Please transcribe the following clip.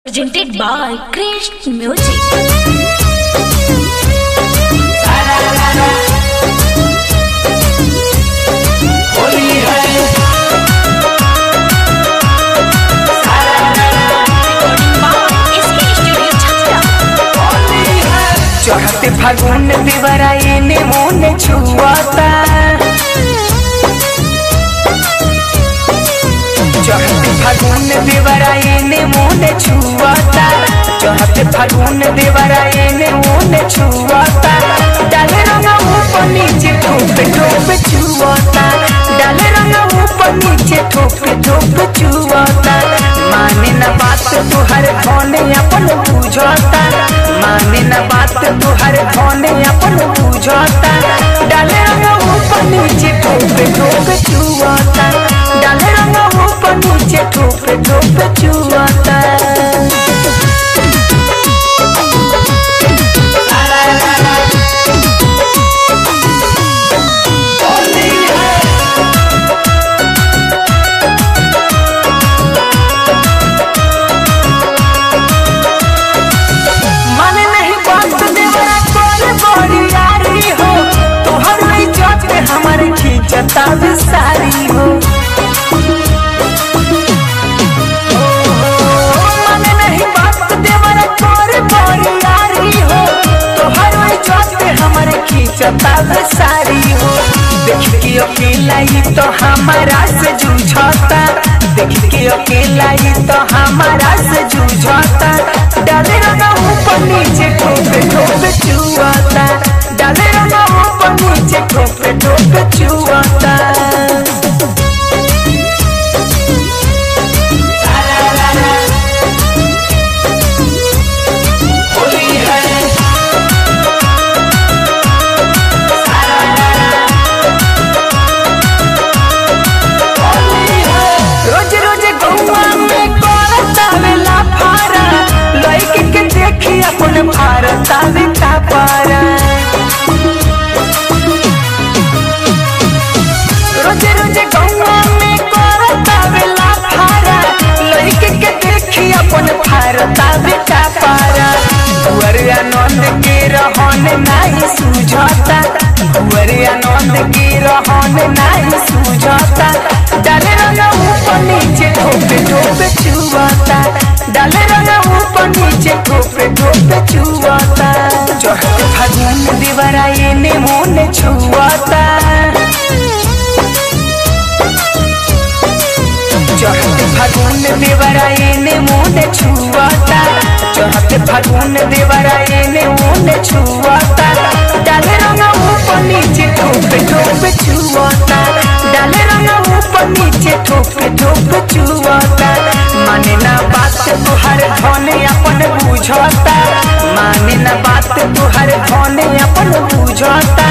Presented by Krish Music. चढ़ते फागुन देवराए ने मोन छुआता, चढ़ते फागुन देवराए ने मोन छुआता, चढ़ते फागुन देवराए ने मोन छुआता। डाले रंग ऊपर नीचे ठोप ठोप छुआता, डाले रंग ऊपर नीचे ठोप ठोप छुआता। माने न बात तुहर धोने अपन बुझाता, माने न बात तुहर धोने अपन बुझाता। डाले रंग ऊपर नीचे ठोप ठोप छुआता, डाले रंग ऊपर नीचे ठोप ठोप छुआता। जताब सारी हो माने नहीं बात देवरा तोर बोरियारी हो, तोहर चोटे हमारे खींचताब सारी हो। देख के अकेला ही तो हमारा से जूझता, देख के अकेला ही तो हमारा से जूझता। डाले रंगा ऊपर नीचे ठोप ठोप छुआता, डाले रंगा ऊपर नीचे ठोप ठोप छुआता। अपन भारत का पारा रोजे रोजे गौवा में करता बेला फारा, लड़के के देखी अपन भारत का पारा। हुअर आनंद के रहन नहीं सूझता, हुअर आनंद के रहन नहीं सूझता। डाले रंग ऊपर नीचे ठोप ठोप छुआता, डाले रंग ऊपर नीचे ठोप ठोप छुआता। चढ़ते फागुन देवराए ने मोन छुआता, चढ़ते फागुन देवराए ने मोन छुआता, चढ़ते फागुन देवराए ने मोन छुआता। डाले रंग ऊपर नीचे ठोप ठोप छुआता, डाले रंग ऊपर नीचे ठोप ठोप छुआता। माने ना बात तुहर धोने अपन बुझाता, माने ना बात तुहर धोने अपन बुझाता।